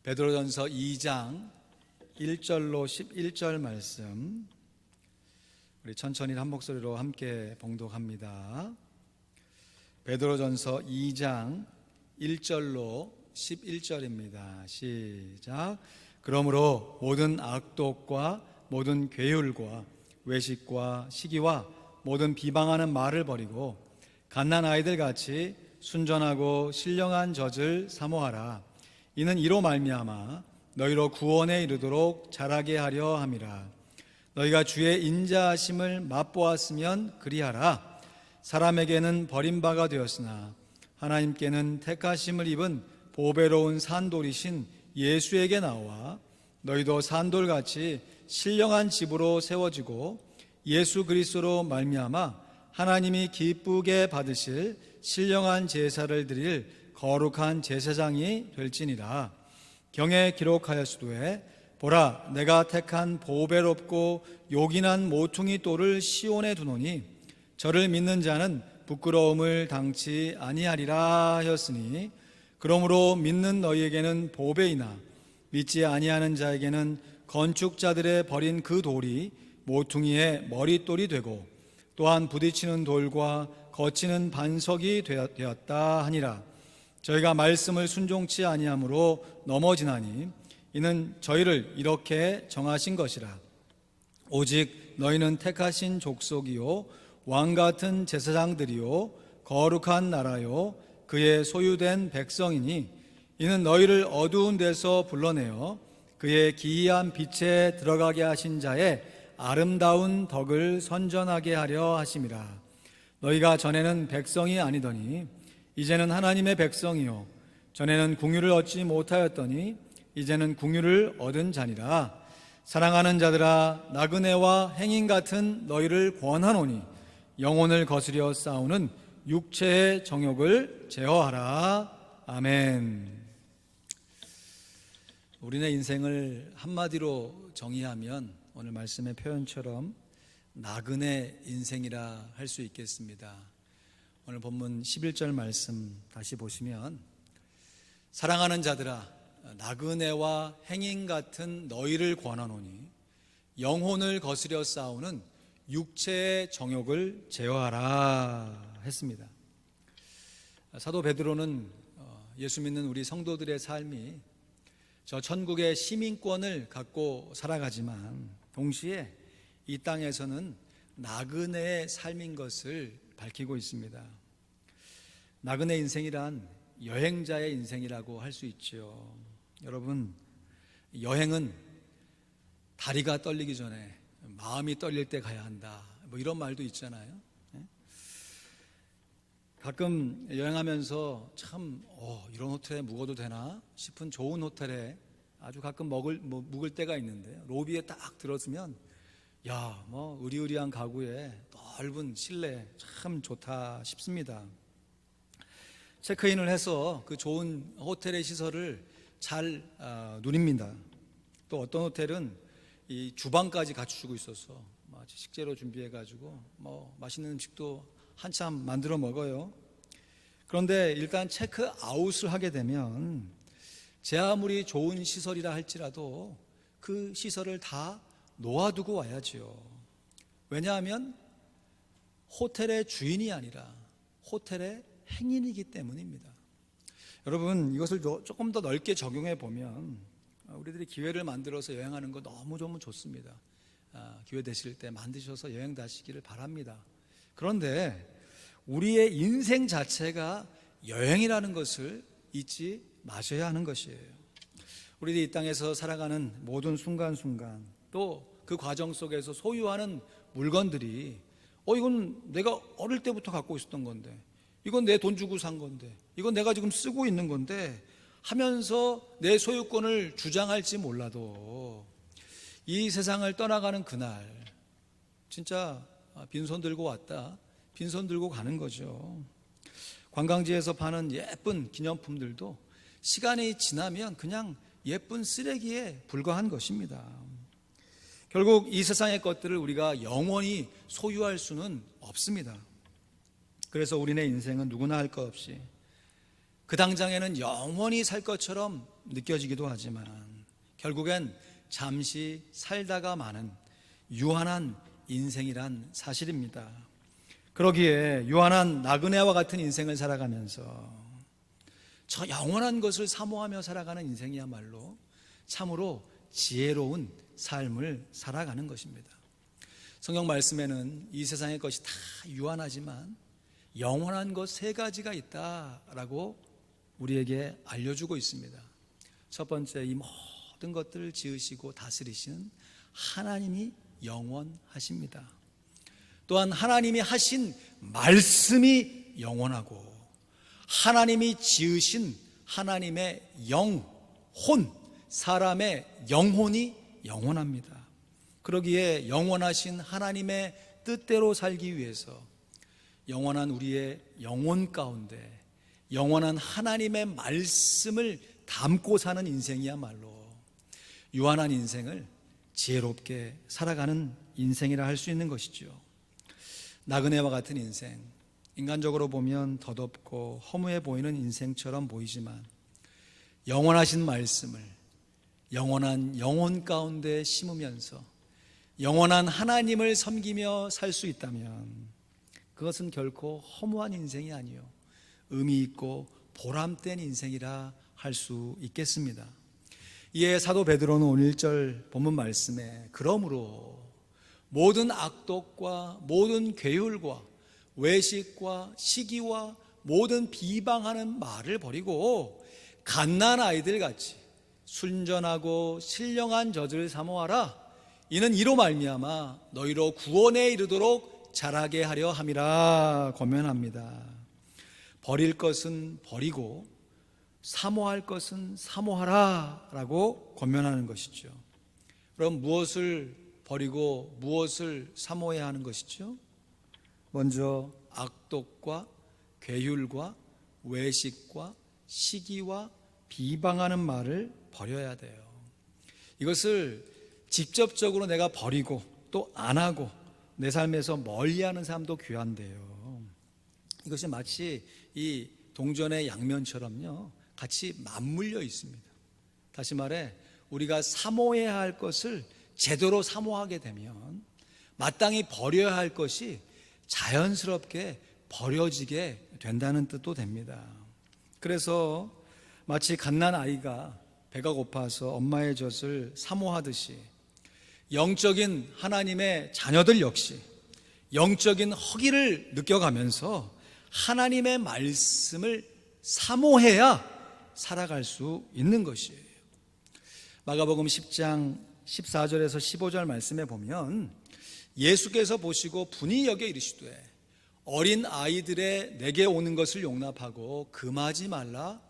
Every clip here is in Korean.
베드로전서 2장 1절로 11절 말씀 우리 천천히 한 목소리로 함께 봉독합니다. 베드로전서 2장 1절로 11절입니다. 시작. 그러므로 모든 악독과 모든 괴율과 외식과 시기와 모든 비방하는 말을 버리고 갓난 아이들 같이 순전하고 신령한 젖을 사모하라. 이는 이로 말미암아 너희로 구원에 이르도록 자라게 하려 함이라. 너희가 주의 인자하심을 맛보았으면 그리하라. 사람에게는 버림바가 되었으나 하나님께는 택하심을 입은 보배로운 산돌이신 예수에게 나와 너희도 산돌같이 신령한 집으로 세워지고 예수 그리스도로 말미암아 하나님이 기쁘게 받으실 신령한 제사를 드릴 거룩한 제사장이 될지니라. 경에 기록하였으되 보라, 내가 택한 보배롭고 요긴한 모퉁이 돌을 시온에 두노니 저를 믿는 자는 부끄러움을 당치 아니하리라 하였으니, 그러므로 믿는 너희에게는 보배이나 믿지 아니하는 자에게는 건축자들의 버린 그 돌이 모퉁이의 머릿돌이 되고 또한 부딪히는 돌과 거치는 반석이 되었다 하니라. 저희가 말씀을 순종치 아니함으로 넘어지나니 이는 저희를 이렇게 정하신 것이라. 오직 너희는 택하신 족속이요 왕같은 제사장들이요 거룩한 나라요 그의 소유된 백성이니 이는 너희를 어두운 데서 불러내어 그의 기이한 빛에 들어가게 하신 자의 아름다운 덕을 선전하게 하려 하심이라. 너희가 전에는 백성이 아니더니 이제는 하나님의 백성이요 전에는 궁유를 얻지 못하였더니 이제는 궁유를 얻은 자니라. 사랑하는 자들아, 나그네와 행인 같은 너희를 권하노니 영혼을 거스려 싸우는 육체의 정욕을 제어하라. 아멘. 우리네 인생을 한마디로 정의하면 오늘 말씀의 표현처럼 나그네 인생이라 할 수 있겠습니다. 오늘 본문 11절 말씀 다시 보시면, 사랑하는 자들아, 나그네와 행인 같은 너희를 권하노니 영혼을 거스려 싸우는 육체의 정욕을 제어하라 했습니다. 사도 베드로는 예수 믿는 우리 성도들의 삶이 저 천국의 시민권을 갖고 살아가지만 동시에 이 땅에서는 나그네의 삶인 것을 밝히고 있습니다. 나그네 인생이란 여행자의 인생이라고 할 수 있죠. 여러분, 여행은 다리가 떨리기 전에 마음이 떨릴 때 가야 한다, 뭐 이런 말도 있잖아요. 가끔 여행하면서 참 이런 호텔에 묵어도 되나 싶은 좋은 호텔에 아주 가끔 묵을 때가 있는데, 로비에 딱 들어서면 의리의리한 가구에 넓은 실내 참 좋다 싶습니다. 체크인을 해서 그 좋은 호텔의 시설을 잘 누립니다. 또 어떤 호텔은 이 주방까지 갖추고 있어서 식재료 준비해가지고 맛있는 음식도 한참 만들어 먹어요. 그런데 일단 체크아웃을 하게 되면 제 아무리 좋은 시설이라 할지라도 그 시설을 다 놓아두고 와야지요. 왜냐하면 호텔의 주인이 아니라 호텔의 행인이기 때문입니다. 여러분, 이것을 조금 더 넓게 적용해 보면 우리들이 기회를 만들어서 여행하는 거 너무 좋습니다. 기회 되실 때 만드셔서 여행 다시기를 바랍니다. 그런데 우리의 인생 자체가 여행이라는 것을 잊지 마셔야 하는 것이에요. 우리들이 이 땅에서 살아가는 모든 순간순간, 또 그 과정 속에서 소유하는 물건들이 이건 내가 어릴 때부터 갖고 있었던 건데, 이건 내 돈 주고 산 건데, 이건 내가 지금 쓰고 있는 건데 하면서 내 소유권을 주장할지 몰라도 이 세상을 떠나가는 그날 진짜 빈손 들고 왔다, 빈손 들고 가는 거죠. 관광지에서 파는 예쁜 기념품들도 시간이 지나면 그냥 예쁜 쓰레기에 불과한 것입니다. 결국 이 세상의 것들을 우리가 영원히 소유할 수는 없습니다. 그래서 우리네 인생은 누구나 할 것 없이 그 당장에는 영원히 살 것처럼 느껴지기도 하지만 결국엔 잠시 살다가 마는 유한한 인생이란 사실입니다. 그러기에 유한한 나그네와 같은 인생을 살아가면서 저 영원한 것을 사모하며 살아가는 인생이야말로 참으로 지혜로운 삶을 살아가는 것입니다. 성경 말씀에는 이 세상의 것이 다 유한하지만 영원한 것 세 가지가 있다라고 우리에게 알려주고 있습니다. 첫 번째, 이 모든 것들을 지으시고 다스리시는 하나님이 영원하십니다. 또한 하나님이 하신 말씀이 영원하고 하나님이 지으신 하나님의 영혼, 사람의 영혼이 영원합니다. 그러기에 영원하신 하나님의 뜻대로 살기 위해서 영원한 우리의 영혼 가운데 영원한 하나님의 말씀을 담고 사는 인생이야말로 유한한 인생을 지혜롭게 살아가는 인생이라 할 수 있는 것이죠. 나그네와 같은 인생, 인간적으로 보면 덧없고 허무해 보이는 인생처럼 보이지만 영원하신 말씀을 영원한 영혼 가운데 심으면서 영원한 하나님을 섬기며 살 수 있다면 그것은 결코 허무한 인생이 아니요 의미 있고 보람된 인생이라 할 수 있겠습니다. 이에 사도 베드로는 오늘 1절 본문 말씀에 그러므로 모든 악독과 모든 괴율과 외식과 시기와 모든 비방하는 말을 버리고 갓난 아이들 같이 순전하고 신령한 젖을 사모하라. 이는 이로 말미암아 너희로 구원에 이르도록 자라게 하려 함이라 권면합니다. 버릴 것은 버리고 사모할 것은 사모하라 라고 권면하는 것이죠. 그럼 무엇을 버리고 무엇을 사모해야 하는 것이죠? 먼저 악독과 괴율과 외식과 시기와 비방하는 말을 버려야 돼요. 이것을 직접적으로 내가 버리고 또 안 하고 내 삶에서 멀리하는 삶도 귀한데요. 이것이 마치 이 동전의 양면처럼요 같이 맞물려 있습니다. 다시 말해 우리가 사모해야 할 것을 제대로 사모하게 되면 마땅히 버려야 할 것이 자연스럽게 버려지게 된다는 뜻도 됩니다. 그래서 마치 갓난 아이가 배가 고파서 엄마의 젖을 사모하듯이 영적인 하나님의 자녀들 역시 영적인 허기를 느껴가면서 하나님의 말씀을 사모해야 살아갈 수 있는 것이에요. 마가복음 10장 14절에서 15절 말씀에 보면 예수께서 보시고 분이 여겨 이르시되 어린 아이들의 내게 오는 것을 용납하고 금하지 말라.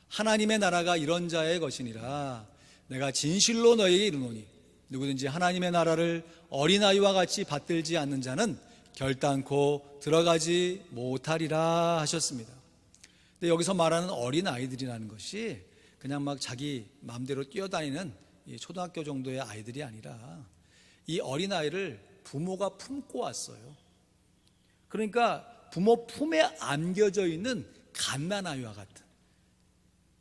하나님의 나라가 이런 자의 것이니라. 내가 진실로 너희에게 이르노니 누구든지 하나님의 나라를 어린아이와 같이 받들지 않는 자는 결단코 들어가지 못하리라 하셨습니다. 근데 여기서 말하는 어린아이들이라는 것이 그냥 막 자기 마음대로 뛰어다니는 초등학교 정도의 아이들이 아니라 이 어린아이를 부모가 품고 왔어요. 그러니까 부모 품에 안겨져 있는 갓난아이와 같은,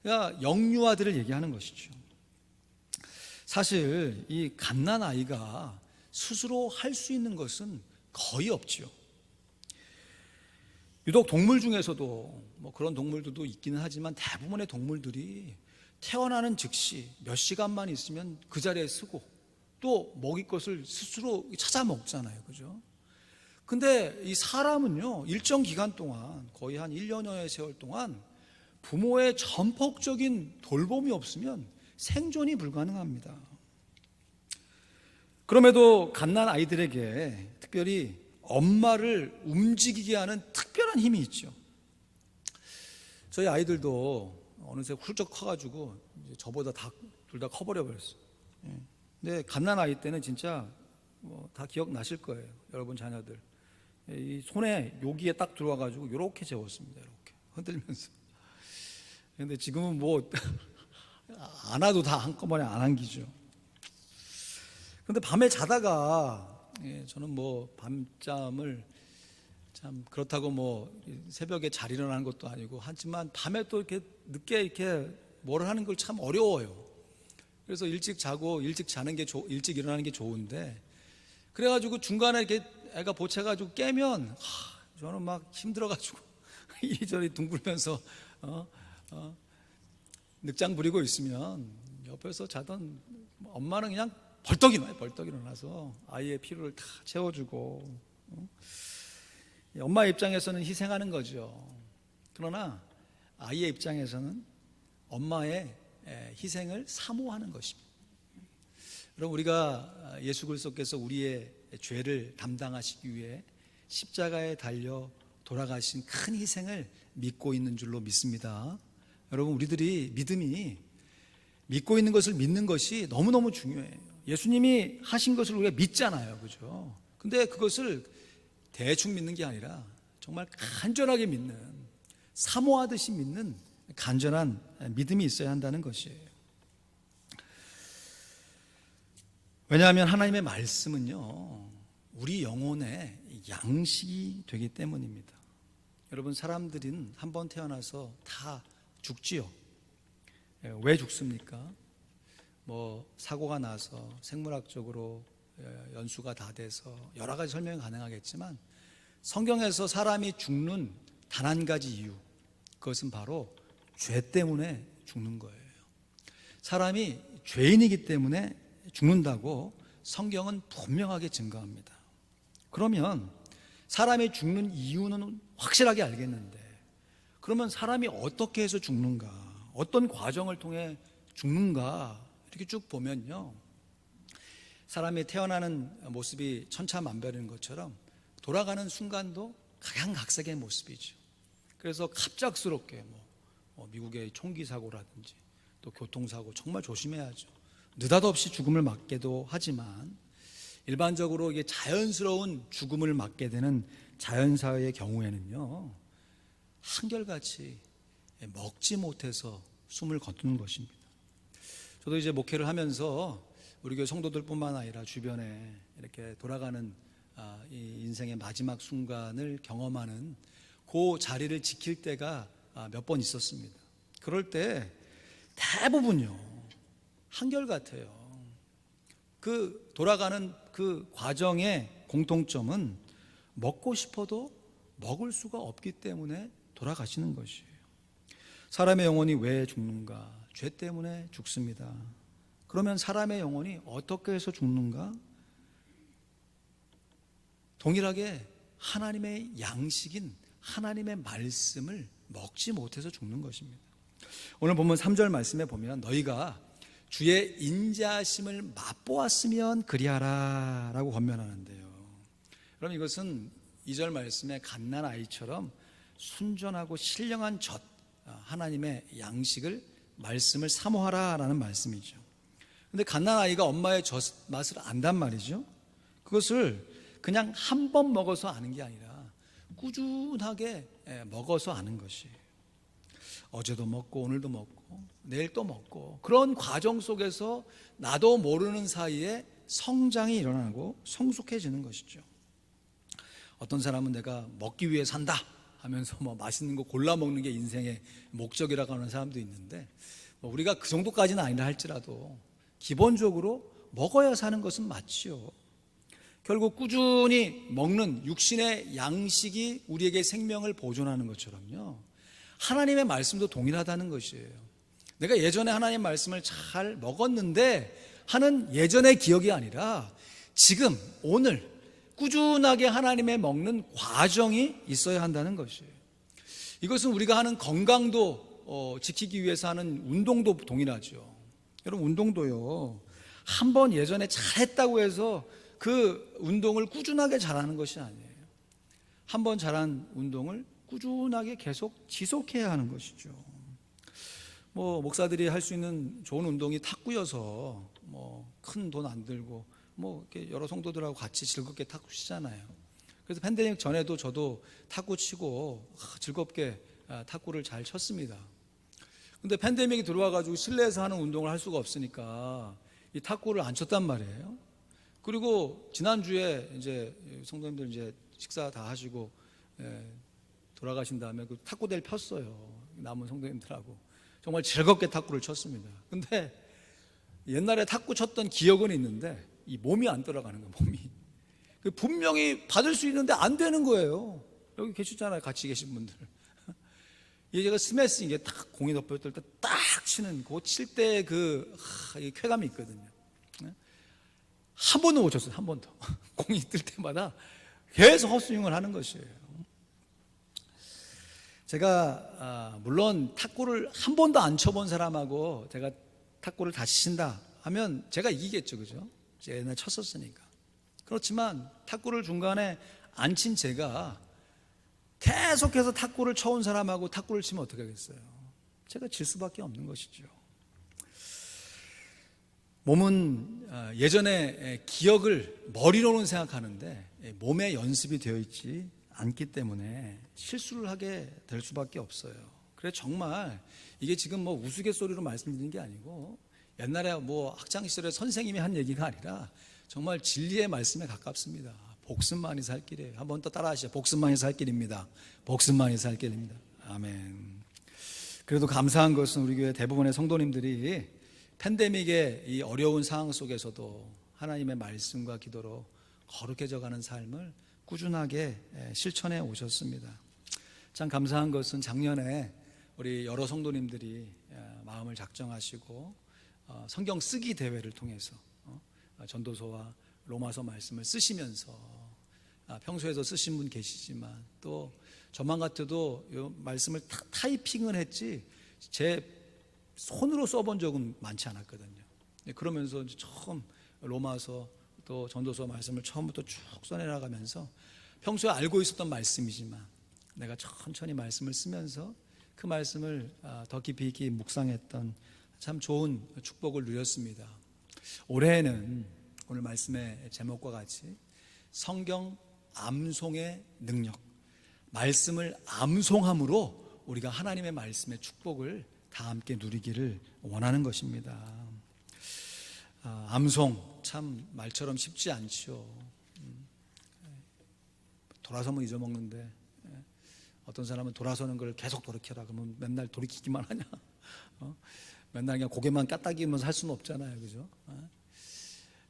그러니까 영유아들을 얘기하는 것이죠. 사실 이 갓난아이가 스스로 할 수 있는 것은 거의 없죠. 유독 동물 중에서도 뭐 그런 동물들도 있기는 하지만 대부분의 동물들이 태어나는 즉시 몇 시간만 있으면 그 자리에 쓰고 또 먹을 것을 스스로 찾아 먹잖아요. 그죠? 근데 이 사람은요, 일정 기간 동안 거의 한 1년여의 세월 동안 부모의 전폭적인 돌봄이 없으면 생존이 불가능합니다. 그럼에도 갓난 아이들에게 특별히 엄마를 움직이게 하는 특별한 힘이 있죠. 저희 아이들도 어느새 훌쩍 커가지고 이제 저보다 둘 다 커버려 버렸어요. 근데 갓난 아이 때는 진짜 다 기억나실 거예요. 여러분 자녀들 이 손에 여기에 딱 들어와가지고 이렇게 재웠습니다. 이렇게 흔들면서. 근데 지금은 뭐 안아도 다 한꺼번에 안 안기죠. 근데 밤에 자다가 저는 뭐 밤잠을 참 그렇다고 뭐 새벽에 잘 일어나는 것도 아니고 하지만 밤에 또 이렇게 늦게 이렇게 뭘 하는 걸 참 어려워요. 그래서 일찍 자고 일찍 자는 게 일찍 일어나는 게 좋은데, 그래가지고 중간에 이렇게 애가 보채가지고 깨면 저는 막 힘들어가지고 이리저리 둥글면서 늑장 부리고 있으면 옆에서 자던 엄마는 그냥 벌떡 일어나서 아이의 피로를 다 채워주고, 엄마의 입장에서는 희생하는 거죠. 그러나 아이의 입장에서는 엄마의 희생을 사모하는 것입니다. 여러분, 우리가 예수 그리스도께서 우리의 죄를 담당하시기 위해 십자가에 달려 돌아가신 큰 희생을 믿고 있는 줄로 믿습니다. 여러분, 우리들이 믿고 있는 것을 믿는 것이 너무너무 중요해요. 예수님이 하신 것을 우리가 믿잖아요, 그죠? 근데 그것을 대충 믿는 게 아니라 정말 간절하게 믿는, 사모하듯이 믿는 간절한 믿음이 있어야 한다는 것이에요. 왜냐하면 하나님의 말씀은요, 우리 영혼의 양식이 되기 때문입니다. 여러분, 사람들은 한번 태어나서 다 죽지요. 왜 죽습니까? 사고가 나서 생물학적으로 연수가 다 돼서 여러 가지 설명이 가능하겠지만, 성경에서 사람이 죽는 단 한 가지 이유, 그것은 바로 죄 때문에 죽는 거예요. 사람이 죄인이기 때문에 죽는다고 성경은 분명하게 증거합니다. 그러면 사람이 죽는 이유는 확실하게 알겠는데, 그러면 사람이 어떻게 해서 죽는가, 어떤 과정을 통해 죽는가, 이렇게 쭉 보면요, 사람이 태어나는 모습이 천차만별인 것처럼 돌아가는 순간도 각양각색의 모습이죠. 그래서 갑작스럽게 미국의 총기 사고라든지 또 교통사고, 정말 조심해야죠. 느닷없이 죽음을 맞게도 하지만, 일반적으로 이게 자연스러운 죽음을 맞게 되는 자연사의 경우에는요, 한결같이 먹지 못해서 숨을 거두는 것입니다. 저도 이제 목회를 하면서 우리 교회 성도들뿐만 아니라 주변에 이렇게 돌아가는 이 인생의 마지막 순간을 경험하는 그 자리를 지킬 때가 몇 번 있었습니다. 그럴 때 대부분요, 한결같아요. 그 돌아가는 그 과정의 공통점은 먹고 싶어도 먹을 수가 없기 때문에 돌아가시는 것이에요. 사람의 영혼이 왜 죽는가? 죄 때문에 죽습니다. 그러면 사람의 영혼이 어떻게 해서 죽는가? 동일하게 하나님의 양식인 하나님의 말씀을 먹지 못해서 죽는 것입니다. 오늘 본문 3절 말씀에 보면, 너희가 주의 인자하심을 맛보았으면 그리하라 라고 권면하는데요, 그럼 이것은 2절 말씀에 갓난아이처럼 순전하고 신령한 젖, 하나님의 양식을, 말씀을 사모하라 라는 말씀이죠. 근데 갓난아이가 엄마의 젖 맛을 안단 말이죠. 그것을 그냥 한 번 먹어서 아는 게 아니라 꾸준하게 먹어서 아는 것이에요. 어제도 먹고 오늘도 먹고 내일 또 먹고, 그런 과정 속에서 나도 모르는 사이에 성장이 일어나고 성숙해지는 것이죠. 어떤 사람은 내가 먹기 위해 산다 하면서 맛있는 거 골라 먹는 게 인생의 목적이라고 하는 사람도 있는데, 우리가 그 정도까지는 아니라 할지라도 기본적으로 먹어야 사는 것은 맞지요. 결국 꾸준히 먹는 육신의 양식이 우리에게 생명을 보존하는 것처럼요, 하나님의 말씀도 동일하다는 것이에요. 내가 예전에 하나님 말씀을 잘 먹었는데 하는 예전의 기억이 아니라 지금 오늘 꾸준하게 하나님의 먹는 과정이 있어야 한다는 것이에요. 이것은 우리가 하는 건강도 지키기 위해서 하는 운동도 동일하죠. 여러분, 운동도요, 한번 예전에 잘했다고 해서 그 운동을 꾸준하게 잘하는 것이 아니에요. 한번 잘한 운동을 꾸준하게 계속 지속해야 하는 것이죠. 목사들이 할 수 있는 좋은 운동이 탁구여서 큰 돈 안 들고 이렇게 여러 성도들하고 같이 즐겁게 탁구 치잖아요. 그래서 팬데믹 전에도 저도 탁구 치고 즐겁게 탁구를 잘 쳤습니다. 근데 팬데믹이 들어와가지고 실내에서 하는 운동을 할 수가 없으니까 이 탁구를 안 쳤단 말이에요. 그리고 지난주에 이제 성도님들 이제 식사 다 하시고 돌아가신 다음에 그 탁구대를 폈어요, 남은 성도님들하고. 정말 즐겁게 탁구를 쳤습니다. 근데 옛날에 탁구 쳤던 기억은 있는데 이 몸이 안 따라가는 거예요. 몸이 분명히 받을 수 있는데 안 되는 거예요. 여기 계시잖아요, 같이 계신 분들. 이게 제가 스매싱, 이게 딱 공이 덮여질 때 딱 치는, 그 칠 때 쾌감이 있거든요. 한 번도 못 쳤어요, 한 번도. 공이 뜰 때마다 계속 헛스윙을 하는 것이에요. 제가 물론 탁구를 한 번도 안 쳐본 사람하고 제가 탁구를 다시 친다 하면 제가 이기겠죠, 그죠? 제가 옛날에 쳤었으니까. 그렇지만 탁구를 중간에 안 친 제가 계속해서 탁구를 쳐온 사람하고 탁구를 치면 어떻게 하겠어요? 제가 질 수밖에 없는 것이죠. 몸은 예전에 기억을 머리로는 생각하는데 몸에 연습이 되어 있지 않기 때문에 실수를 하게 될 수밖에 없어요. 그래 정말 이게 지금 뭐 우스갯소리로 말씀드리는 게 아니고 옛날에 뭐 학창 시절에 선생님이 한 얘기가 아니라 정말 진리의 말씀에 가깝습니다. 복습만이 살 길이에요. 한번 또 따라하시죠. 복습만이 살 길입니다. 복습만이 살 길입니다. 아멘. 그래도 감사한 것은 우리 교회 대부분의 성도님들이 팬데믹의 이 어려운 상황 속에서도 하나님의 말씀과 기도로 거룩해져 가는 삶을 꾸준하게 실천해 오셨습니다. 참 감사한 것은 작년에 우리 여러 성도님들이 마음을 작정하시고 성경 쓰기 대회를 통해서 전도서와 로마서 말씀을 쓰시면서 평소에도 쓰신 분 계시지만 또 저만 같아도 이 말씀을 타이핑을 했지 제 손으로 써본 적은 많지 않았거든요. 그러면서 처음 로마서 또 전도서 말씀을 처음부터 쭉 써내려가면서 평소에 알고 있었던 말씀이지만 내가 천천히 말씀을 쓰면서 그 말씀을 더 깊이 있게 묵상했던 참 좋은 축복을 누렸습니다. 올해에는 오늘 말씀의 제목과 같이 성경 암송의 능력, 말씀을 암송함으로 우리가 하나님의 말씀의 축복을 다 함께 누리기를 원하는 것입니다. 암송 참 말처럼 쉽지 않죠. 돌아서면 잊어먹는데 어떤 사람은 돌아서는 걸 계속 돌이켜라 그러면 맨날 돌이키기만 하냐. 맨날 그냥 고개만 까딱이면서 할 수는 없잖아요, 그죠?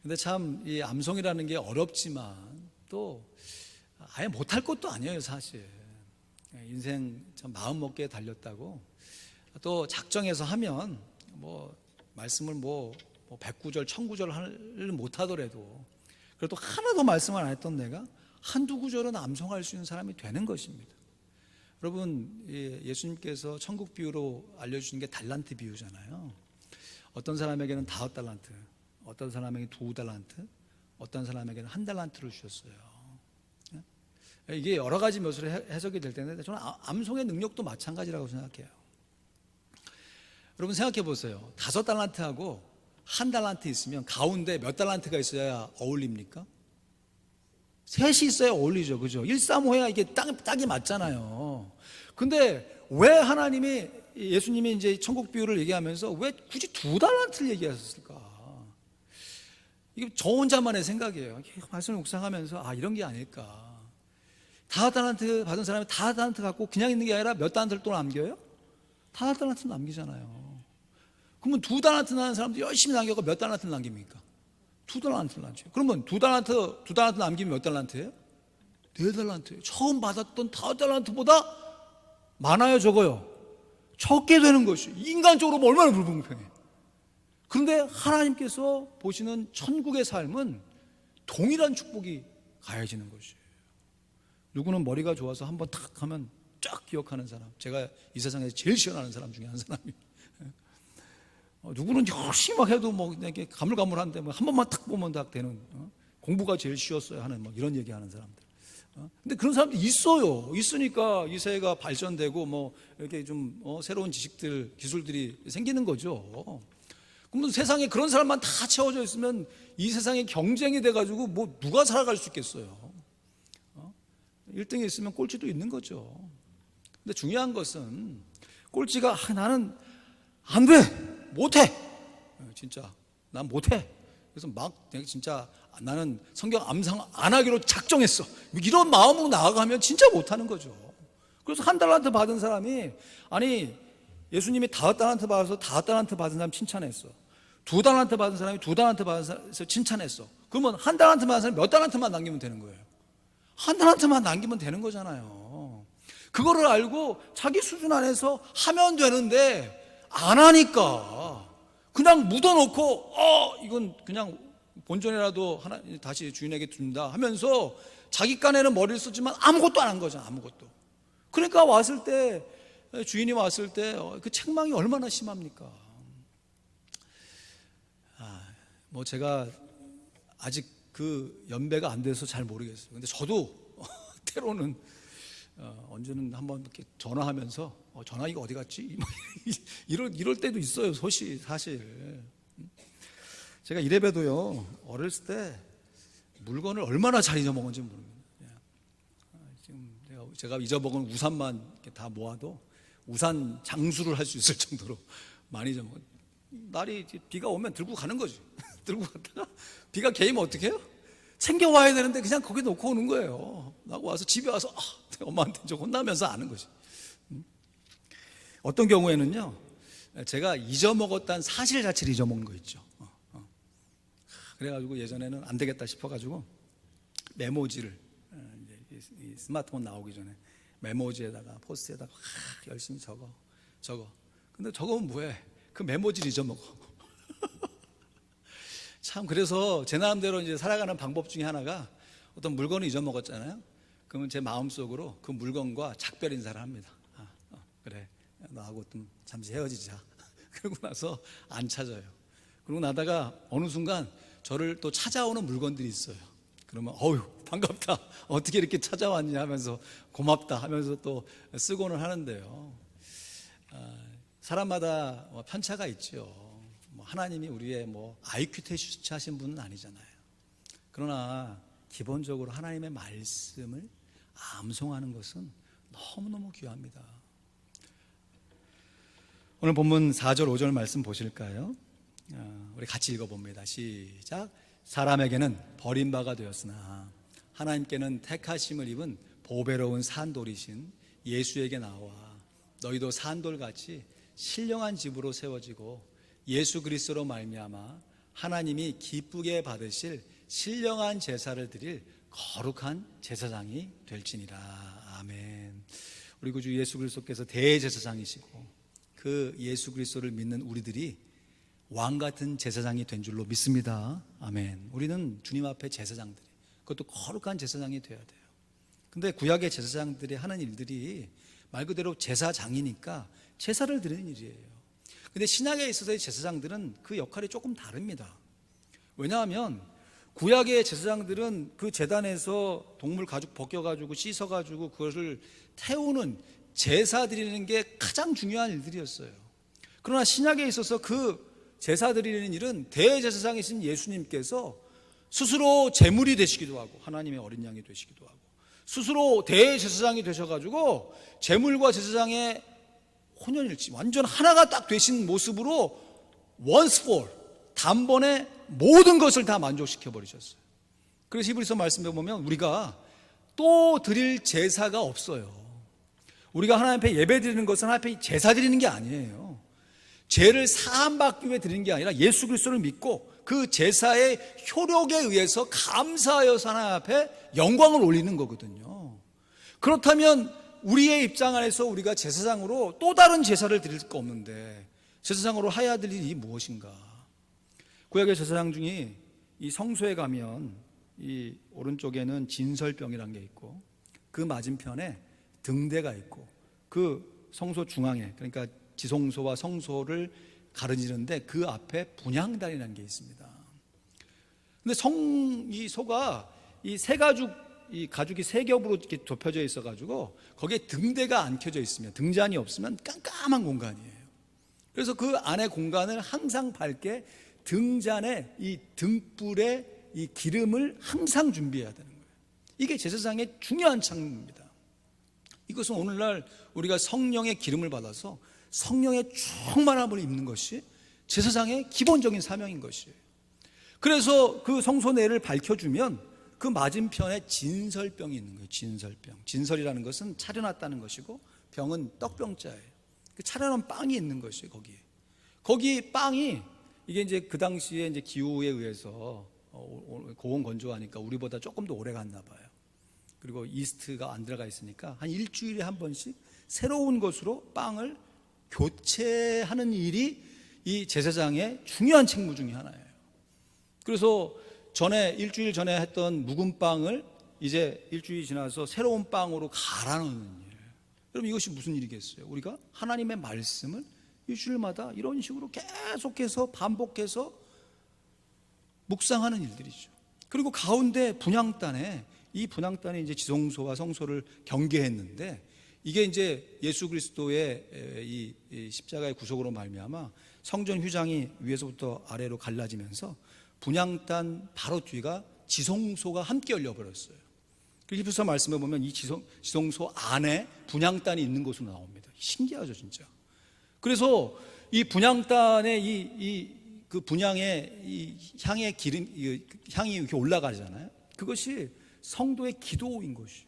근데 참 이 암송이라는 게 어렵지만 또 아예 못할 것도 아니에요, 사실. 인생 참 마음 먹기에 달렸다고 또 작정해서 하면 뭐 말씀을 뭐 100구절 1000구절 못하더라도 그래도 하나도 말씀을 안 했던 내가 한두 구절은 암송할 수 있는 사람이 되는 것입니다. 여러분, 예수님께서 천국 비유로 알려주신 게 달란트 비유잖아요. 어떤 사람에게는 5달란트, 어떤 사람에게 2달란트, 어떤 사람에게는 1달란트를 주셨어요. 이게 여러 가지 묘수로 해석이 될 텐데 저는 암송의 능력도 마찬가지라고 생각해요. 여러분 생각해 보세요. 5달란트하고 1달란트 있으면 가운데 몇 달란트가 있어야 어울립니까? 셋이 있어야 어울리죠, 그죠? 135해야 이게 딱이 맞잖아요. 근데 왜 하나님이 예수님이 이제 천국 비유를 얘기하면서 왜 굳이 2달란트를 얘기하셨을까? 이게 저 혼자만의 생각이에요. 말씀을 묵상하면서 이런 게 아닐까? 5달란트 받은 사람이 5달란트 갖고 그냥 있는 게 아니라 몇 달란트를 또 남겨요? 5달란트 남기잖아요. 그러면 2달란트 나는 사람도 열심히 남겨서 몇 달란트를 남깁니까? 2달란트를 남겨요. 그러면 2달란트 남기면 몇 달란트예요? 4달란트예요. 처음 받았던 5달란트보다 많아요, 적어요? 적게 되는 것이에요. 인간적으로 보면 얼마나 불공평해. 그런데 하나님께서 보시는 천국의 삶은 동일한 축복이 가해지는 것이에요. 누구는 머리가 좋아서 한번 탁 하면 쫙 기억하는 사람, 제가 이 세상에서 제일 시원하는 사람 중에 한 사람이. 누구는 열심히 막 해도 뭐 이렇게 가물가물한데 뭐 한 번만 탁 보면 딱 되는, 공부가 제일 쉬웠어요 하는 뭐 이런 얘기하는 사람들. 근데 그런 사람들이 있어요. 있으니까 이 세계가 발전되고 뭐 이렇게 좀 새로운 지식들, 기술들이 생기는 거죠. 그러면 세상에 그런 사람만 다 채워져 있으면 이 세상에 경쟁이 돼가지고 뭐 누가 살아갈 수 있겠어요. 1등에 있으면 꼴찌도 있는 거죠. 근데 중요한 것은 꼴찌가 나는 안 돼, 못해, 진짜 난 못해. 그래서 막 진짜 나는 성경 암송 안 하기로 작정했어, 이런 마음으로 나아가면 진짜 못하는 거죠. 그래서 1달란트 받은 사람이 아니 예수님이 5달란트 받아서 5달란트 받은 사람 칭찬했어. 2달란트 받은 사람이 2달란트 받은 사람 칭찬했어. 그러면 1달란트 받은 사람이 몇 달란트만 남기면 되는 거예요. 1달란트만 남기면 되는 거잖아요. 그거를 알고 자기 수준 안에서 하면 되는데 안 하니까 그냥 묻어놓고 이건 그냥 본전이라도 하나 다시 주인에게 준다 하면서 자기 깐에는 머리를 쓰지만 아무것도 안 한 거잖아. 아무것도. 그러니까 왔을 때, 주인이 왔을 때 그 책망이 얼마나 심합니까? 뭐 제가 아직 그 연배가 안 돼서 잘 모르겠어요. 근데 저도 때로는 언제는 한번 이렇게 전화하면서 전화기가 어디 갔지? 이럴 때도 있어요. 사실. 제가 이래봬도요, 어렸을 때 물건을 얼마나 잘 잊어먹은지 모릅니다. 지금 제가 잊어먹은 우산만 이렇게 다 모아도 우산 장수를 할 수 있을 정도로 많이 잊어먹어요. 날이 비가 오면 들고 가는 거지. 들고 갔다가 비가 개이면 어떻게 해요? 챙겨와야 되는데 그냥 거기 놓고 오는 거예요. 나고 와서 집에 와서 엄마한테 좀 혼나면서 아는 거지. 어떤 경우에는요, 제가 잊어먹었다는 사실 자체를 잊어먹는 거 있죠. 그래가지고 예전에는 안 되겠다 싶어가지고 메모지를 이 스마트폰 나오기 전에 메모지에다가 포스트에다가 열심히 적어. 근데 적으면 뭐해? 그 메모지를 잊어먹어. 참, 그래서 제 나름대로 이제 살아가는 방법 중에 하나가 어떤 물건을 잊어먹었잖아요. 그러면 제 마음속으로 그 물건과 작별 인사를 합니다. 그래, 너하고 좀 잠시 헤어지자. 그러고 나서 안 찾아요. 그러고 나다가 어느 순간 저를 또 찾아오는 물건들이 있어요. 그러면 반갑다, 어떻게 이렇게 찾아왔냐 하면서 고맙다 하면서 또 쓰고는 하는데요. 사람마다 편차가 있죠. 하나님이 우리의 IQ 테스트 하신 분은 아니잖아요. 그러나 기본적으로 하나님의 말씀을 암송하는 것은 너무너무 귀합니다. 오늘 본문 4절 5절 말씀 보실까요? 우리 같이 읽어봅니다. 시작. 사람에게는 버림바가 되었으나 하나님께는 택하심을 입은 보배로운 산돌이신 예수에게 나와 너희도 산돌같이 신령한 집으로 세워지고 예수 그리스도로 말미암아 하나님이 기쁘게 받으실 신령한 제사를 드릴 거룩한 제사장이 될지니라. 아멘. 우리 구주 예수 그리스도께서 대제사장이시고 그 예수 그리스도를 믿는 우리들이 왕 같은 제사장이 된 줄로 믿습니다. 아멘. 우리는 주님 앞에 제사장들이, 그것도 거룩한 제사장이 되어야 돼요. 근데 구약의 제사장들이 하는 일들이 말 그대로 제사장이니까 제사를 드리는 일이에요. 근데 신약에 있어서의 제사장들은 그 역할이 조금 다릅니다. 왜냐하면 구약의 제사장들은 그 제단에서 동물 가죽 벗겨가지고 씻어가지고 그것을 태우는 제사 드리는 게 가장 중요한 일들이었어요. 그러나 신약에 있어서 그 제사 드리는 일은 대제사장이신 예수님께서 스스로 제물이 되시기도 하고 하나님의 어린 양이 되시기도 하고 스스로 대제사장이 되셔가지고 제물과 제사장의 혼연일치, 완전 하나가 딱 되신 모습으로 once for 단번에 모든 것을 다 만족시켜 버리셨어요. 그래서 히브리서 말씀에 보면 우리가 또 드릴 제사가 없어요. 우리가 하나님 앞에 예배 드리는 것은 하나님 앞에 제사 드리는 게 아니에요. 죄를 사함받기 위해 드리는 게 아니라 예수 그리스도를 믿고 그 제사의 효력에 의해서 감사하여서 하나님 앞에 영광을 올리는 거거든요. 그렇다면 우리의 입장 안에서 우리가 제사장으로 또 다른 제사를 드릴 거 없는데 제사장으로 해야 될 일이 무엇인가? 구약의 제사장 중에 이 성소에 가면 이 오른쪽에는 진설병이라는 게 있고 그 맞은편에 등대가 있고 그 성소 중앙에, 그러니까 지성소와 성소를 가르지는데 그 앞에 분향단이라는 게 있습니다. 근데 이 소가 이 가죽이 세 겹으로 이렇게 좁혀져 있어가지고 거기에 등대가 안 켜져 있으면, 등잔이 없으면 깜깜한 공간이에요. 그래서 그 안에 공간을 항상 밝게 등잔에 이 등불에 이 기름을 항상 준비해야 되는 거예요. 이게 제사장의 중요한 책무입니다. 이것은 오늘날 우리가 성령의 기름을 받아서 성령의 충만함을 입는 것이 제사장의 기본적인 사명인 것이에요. 그래서 그 성소 내를 밝혀주면 그 맞은편에 진설병이 있는 거예요. 진설병. 진설이라는 것은 차려놨다는 것이고 병은 떡병자예요. 차려놓은 빵이 있는 것이에요. 거기 빵이 이게 이제 그 당시에 이제 기후에 의해서 고온 건조하니까 우리보다 조금 더 오래 갔나 봐요. 그리고 이스트가 안 들어가 있으니까 한 일주일에 한 번씩 새로운 것으로 빵을 교체하는 일이 이 제사장의 중요한 책무 중에 하나예요. 그래서 일주일 전에 했던 묵은 빵을 이제 일주일이 지나서 새로운 빵으로 갈아 넣는 일. 여러분, 이것이 무슨 일이겠어요? 우리가 하나님의 말씀을 일주일마다 이런 식으로 계속해서 반복해서 묵상하는 일들이죠. 그리고 가운데 분향단에, 이 분향단에 이제 지성소와 성소를 경계했는데, 이게 이제 예수 그리스도의 이 십자가의 구속으로 말미암아 성전 휴장이 위에서부터 아래로 갈라지면서 분향단 바로 뒤가 지성소가 함께 열려버렸어요. 히브리서 말씀에 보면 이 지성소 안에 분향단이 있는 것으로 나옵니다. 신기하죠, 진짜. 그래서 이 분향단의 그 분향의 이 향의 향이 이렇게 올라가잖아요. 그것이 성도의 기도인 것이.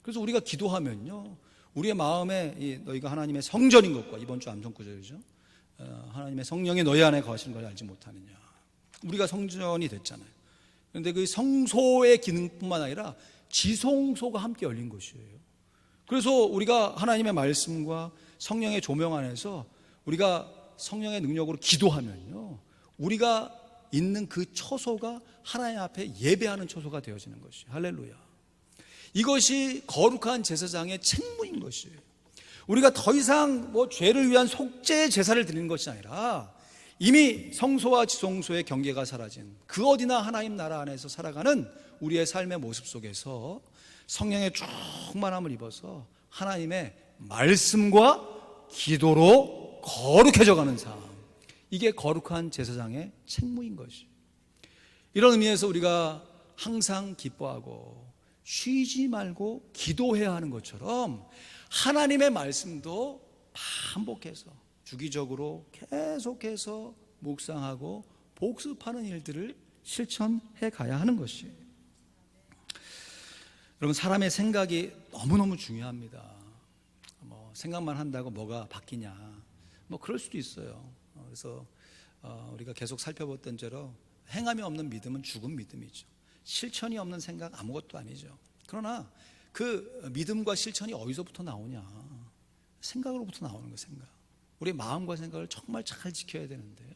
그래서 우리가 기도하면요, 우리의 마음에 너희가 하나님의 성전인 것과, 이번 주 암송 구절이죠. 하나님의 성령이 너희 안에 거하시는 걸 알지 못하느냐. 우리가 성전이 됐잖아요. 그런데 그 성소의 기능뿐만 아니라 지성소가 함께 열린 것이에요. 그래서 우리가 하나님의 말씀과 성령의 조명 안에서 우리가 성령의 능력으로 기도하면요, 우리가 있는 그 처소가 하나님 앞에 예배하는 처소가 되어지는 것이에요. 할렐루야. 이것이 거룩한 제사장의 책무인 것이에요. 우리가 더 이상 죄를 위한 속죄 제사를 드리는 것이 아니라 이미 성소와 지성소의 경계가 사라진 그 어디나 하나님 나라 안에서 살아가는 우리의 삶의 모습 속에서 성령의 충만함을 입어서 하나님의 말씀과 기도로 거룩해져가는 삶, 이게 거룩한 제사장의 책무인 것이. 이런 의미에서 우리가 항상 기뻐하고 쉬지 말고 기도해야 하는 것처럼 하나님의 말씀도 반복해서 주기적으로 계속해서 묵상하고 복습하는 일들을 실천해 가야 하는 것이에요. 여러분, 사람의 생각이 너무너무 중요합니다. 생각만 한다고 뭐가 바뀌냐, 그럴 수도 있어요. 그래서 우리가 계속 살펴봤던 대로 행함이 없는 믿음은 죽은 믿음이죠. 실천이 없는 생각 아무것도 아니죠. 그러나 그 믿음과 실천이 어디서부터 나오냐? 생각으로부터 나오는 거예요. 생각. 우리의 마음과 생각을 정말 잘 지켜야 되는데요,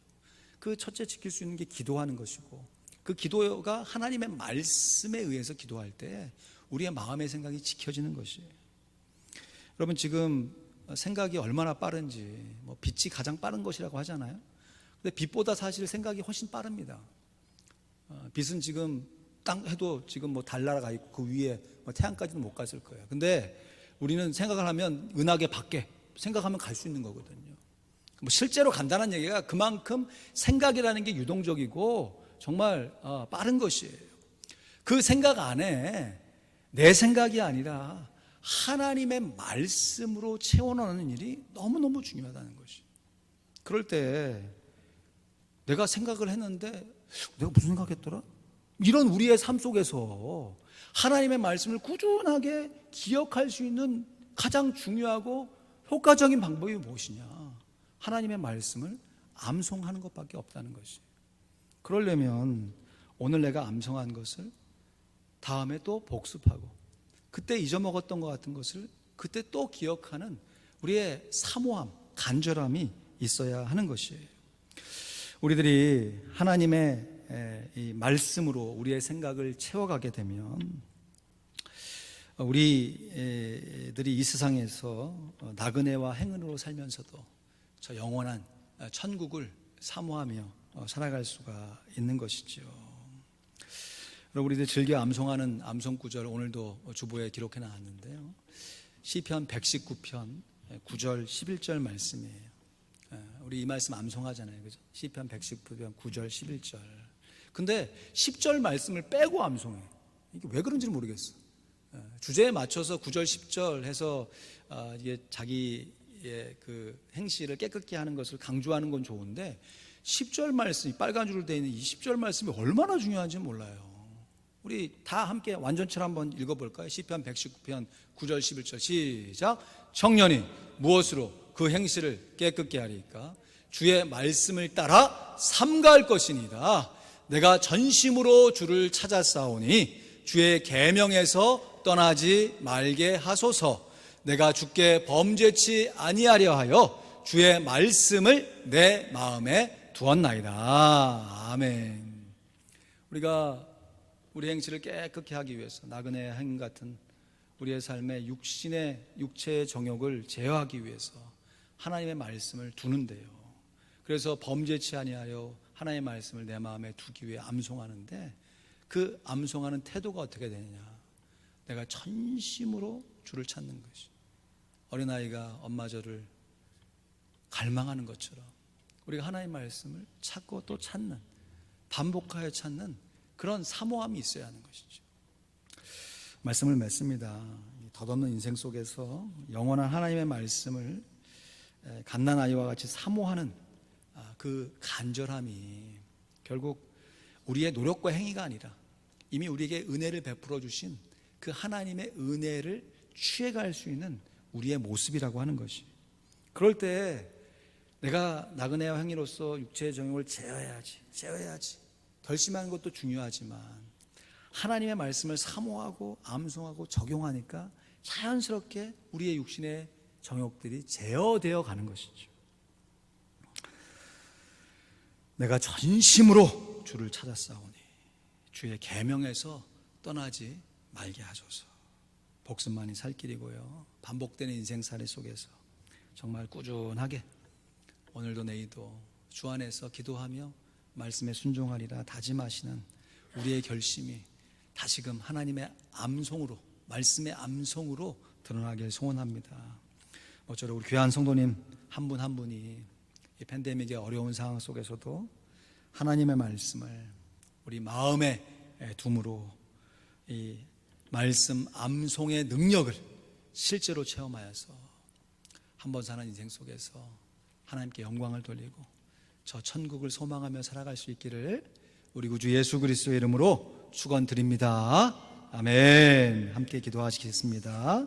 그 첫째 지킬 수 있는 게 기도하는 것이고, 그 기도가 하나님의 말씀에 의해서 기도할 때 우리의 마음의 생각이 지켜지는 것이에요. 여러분, 지금 생각이 얼마나 빠른지, 빛이 가장 빠른 것이라고 하잖아요. 근데 빛보다 사실 생각이 훨씬 빠릅니다. 빛은 지금 땅 해도 지금 달 날아가 있고 그 위에 태양까지는 못 갔을 거예요. 근데 우리는 생각을 하면 은하계 밖에 생각하면 갈 수 있는 거거든요. 실제로 간단한 얘기가 그만큼 생각이라는 게 유동적이고 정말 빠른 것이에요. 그 생각 안에 내 생각이 아니라 하나님의 말씀으로 채워넣는 일이 너무너무 중요하다는 것이. 그럴 때 내가 생각을 했는데 내가 무슨 생각했더라? 이런 우리의 삶 속에서 하나님의 말씀을 꾸준하게 기억할 수 있는 가장 중요하고 효과적인 방법이 무엇이냐? 하나님의 말씀을 암송하는 것밖에 없다는 것이. 그러려면 오늘 내가 암송한 것을 다음에 또 복습하고, 그때 잊어먹었던 것 같은 것을 그때 또 기억하는 우리의 사모함, 간절함이 있어야 하는 것이에요. 우리들이 하나님의 이 말씀으로 우리의 생각을 채워가게 되면 우리들이 이 세상에서 나그네와 행운으로 살면서도 저 영원한 천국을 사모하며 살아갈 수가 있는 것이죠. 여러분, 우리들 즐겨 암송하는 암송 구절 오늘도 주보에 기록해 놨는데요, 시편 119편 9절 11절 말씀이에요. 우리 이 말씀 암송하잖아요, 그죠? 시편 119편 9절 11절. 근데 10절 말씀을 빼고 암송해. 이게 왜 그런지 모르겠어. 주제에 맞춰서 9절 10절 해서 이게 자기의 그 행실을 깨끗게 하는 것을 강조하는 건 좋은데 10절 말씀이 빨간 줄로 되어 있는 이 10절 말씀이 얼마나 중요한지 몰라요. 우리 다 함께 완전체로 한번 읽어볼까요? 시편 119편 9절 11절 시작. 청년이 무엇으로 그 행실을 깨끗게 하리까 주의 말씀을 따라 삼가할 것이니이다. 내가 전심으로 주를 찾았사오니 주의 계명에서 떠나지 말게 하소서. 내가 주께 범죄치 아니하려 하여 주의 말씀을 내 마음에 두었나이다. 아멘. 우리가 우리 행실을 깨끗게 하기 위해서 나그네 행 같은 우리의 삶의 육체의 정욕을 제어하기 위해서 하나님의 말씀을 두는데요. 그래서 범죄치 아니하여 하나님의 말씀을 내 마음에 두기 위해 암송하는데 그 암송하는 태도가 어떻게 되느냐. 내가 전심으로 주를 찾는 것이. 어린아이가 엄마 젖을 갈망하는 것처럼 우리가 하나님의 말씀을 찾고 또 찾는, 반복하여 찾는 그런 사모함이 있어야 하는 것이죠. 말씀을 맺습니다. 덧없는 인생 속에서 영원한 하나님의 말씀을 갓난아이와 같이 사모하는 그 간절함이 결국 우리의 노력과 행위가 아니라 이미 우리에게 은혜를 베풀어 주신 그 하나님의 은혜를 취해갈 수 있는 우리의 모습이라고 하는 것이. 그럴 때 내가 나그네와 행위로서 육체의 정욕을 제어해야지. 결심하는 것도 중요하지만 하나님의 말씀을 사모하고 암송하고 적용하니까 자연스럽게 우리의 육신의 정욕들이 제어되어 가는 것이죠. 내가 전심으로 주를 찾았사오니 주의 계명에서 떠나지 말게 하소서. 복습만이 살 길이고요. 반복되는 인생살이 속에서 정말 꾸준하게 오늘도 내일도 주 안에서 기도하며 말씀에 순종하리라 다짐하시는 우리의 결심이 다시금 하나님의 암송으로, 말씀의 암송으로 드러나길 소원합니다. 모쪼록 우리 귀한 성도님 한 분 한 분이 이 팬데믹의 어려운 상황 속에서도 하나님의 말씀을 우리 마음에 둠으로 이 말씀 암송의 능력을 실제로 체험하여서 한번 사는 인생 속에서 하나님께 영광을 돌리고 저 천국을 소망하며 살아갈 수 있기를 우리 구주 예수 그리스도의 이름으로 축원드립니다. 아멘. 함께 기도하시겠습니다.